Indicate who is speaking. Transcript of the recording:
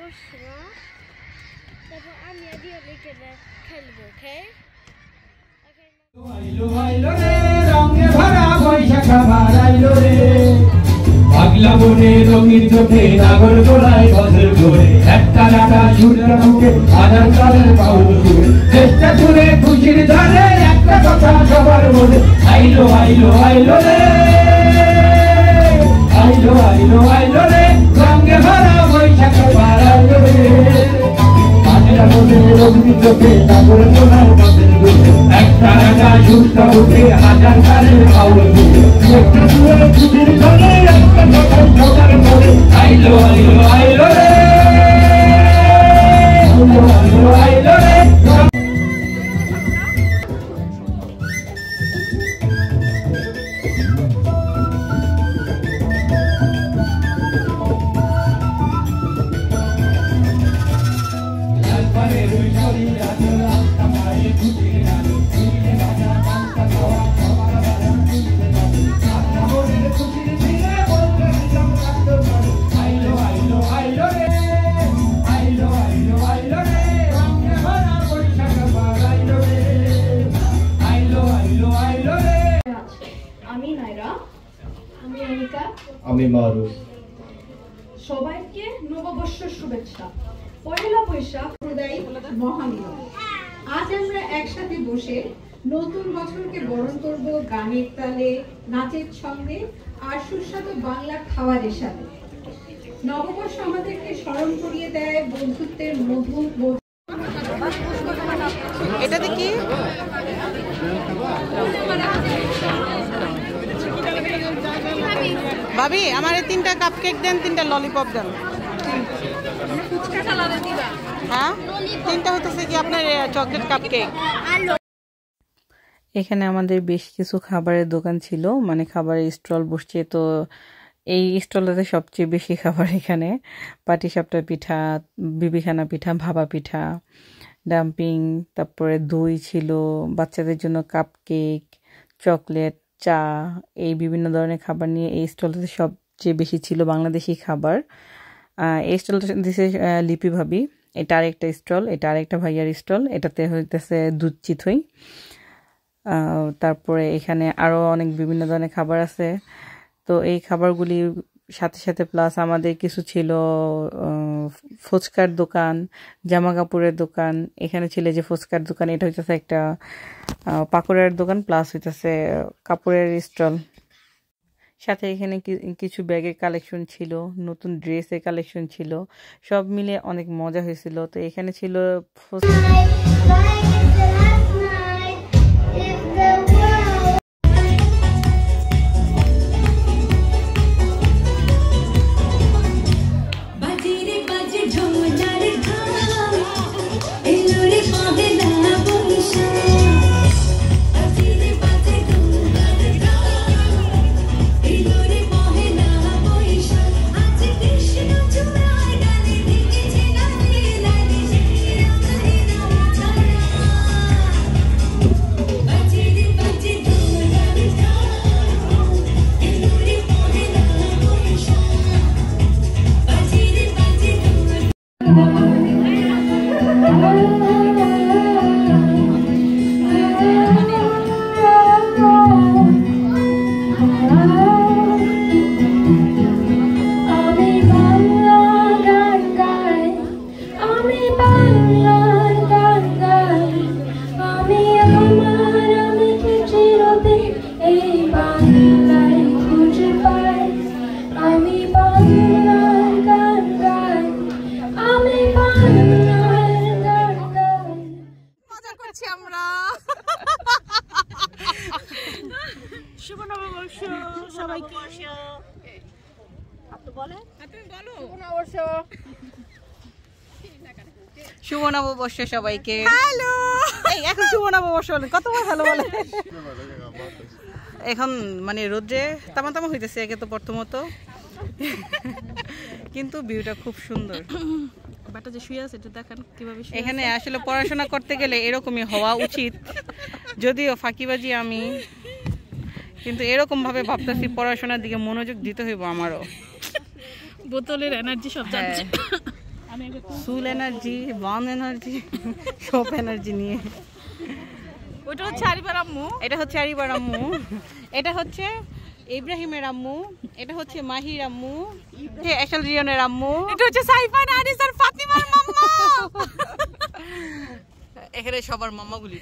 Speaker 1: বসবো, তারপর আমি আদি অনেকে খেলবো। ওকে পাগলা বনে রঙিন চোখে নাগর গোলায় বছর ঘুরে একটা রাটা সূর্য মুখে আধার কালের পাউল ঘুরে চেষ্টা করে খুশির ধারে একটা কথা সবার মনে আইলো আইলো আইলো রে আইলো আইলো আইলো রে রঙে ভরা বৈশাখ বাড়াইলো রে পাগলা বনে রঙিন চোখে নাগর গোলায় বছর ঘুরে একটা রাটা সূর্য মুখে আধার কালের পাউল ঘুরে চেষ্টা করে খুশির ধারে একটা কথা সবার মনে আইলো আইলো আইলো রে আইলো আইলো আইলো রে
Speaker 2: আমি মারুফ।
Speaker 3: সবাইকে নববর্ষের শুভেচ্ছা। পয়লা বৈশাখ প্রদায়ী মহানিয়ম। আজ আমরা একসাথে বসে নতুন বছরকে বরণ করব গানের তালে, নাচের ছন্দে আর সুস্বাদু বাংলা খাবারের সাথে। নববর্ষ আমাদেরকে স্মরণ করিয়ে দেয় বন্ধুত্বের মধুর।
Speaker 4: এটা দেখি ভাবি আমার 3টা কাপকেক দেন, 3টা ললিপপ দেন। হ্যাঁ 3টা হতেছে কি আপনার চকলেট কাপকেক। এখানে আমাদের বেশ কিছু খাবারের দোকান ছিল, মানে খাবারের স্টল বসছে। তো এই স্টলটাতে সবচেয়ে বেশি খাবার এখানে পাটিসাপটা পিঠা, বিবিখানা পিঠা, ভাপা পিঠা, ডাম্পিং, তারপরে দই ছিল, বাচ্চাদের জন্য কাপকেক, চকলেট, চা, এই বিভিন্ন ধরনের খাবার নিয়ে এই স্টলটাতে সবচেয়ে বেশি ছিল বাংলাদেশি খাবার। এই স্টলটা দিছে লিপি ভাবি। এটা আরেকটা স্টল, এটা আরেকটা ভাইয়ার স্টল, এটাতে হইতেছে দুধ চিতই। তারপরে এখানে আরও অনেক বিভিন্ন ধরনের খাবার আছে। তো এই খাবারগুলির সাথে সাথে প্লাস আমাদের কিছু ছিল ফুচকার দোকান, জামা কাপড়ের দোকান। এখানে ছিল যে ফুচকার দোকান, এটা হইতেছে একটা পাকোড়ার দোকান, প্লাস হইতেছে কাপড়ের স্টল। সাথে এখানে কিছু ব্যাগের কালেকশন ছিল, নতুন ড্রেসের কালেকশন ছিল, সব মিলে অনেক মজা হয়েছিল। তো এখানে ছিল শুভ নববর্ষ সবাইকে। শুভ নববর্ষ সবাইকে। হ্যালো, এই এখন শুভ নববর্ষ বলে কতবার ভালো বলে। এখন মানে রোদ্রে তামা তামা হইতেছে একে তো প্রথমত, কিন্তু ভিউটা খুব সুন্দর। বাটা যে শুয়ে আছে এটা দেখেন কিভাবে। এখানে আসলে পড়াশোনা করতে গেলে এরকমই হওয়া উচিত, যদিও ফাঁকিবাজি আমি, কিন্তু এরকম ভাবে ভাবতেছি পড়াশোনার দিকে মনোযোগ দিতে হইব আমারও। বোতলের এনার্জি সব যাচ্ছে। সুল এনার্জি, বান এনার্জি, সব এনার্জি নিয়ে।
Speaker 2: ওটা হচ্ছে আরিবার আম্মু,
Speaker 4: এটা হচ্ছে আরিবার আম্মু, এটা হচ্ছে ইব্রাহিমের আম্মু, এটা হচ্ছে মাহির আম্মু, এশাল রিয়নের আম্মু,
Speaker 2: এটা হচ্ছে সাইফা নারিস আর ফাতিমার মাম্মা।
Speaker 4: এখানে সবার মাম্মা গুলি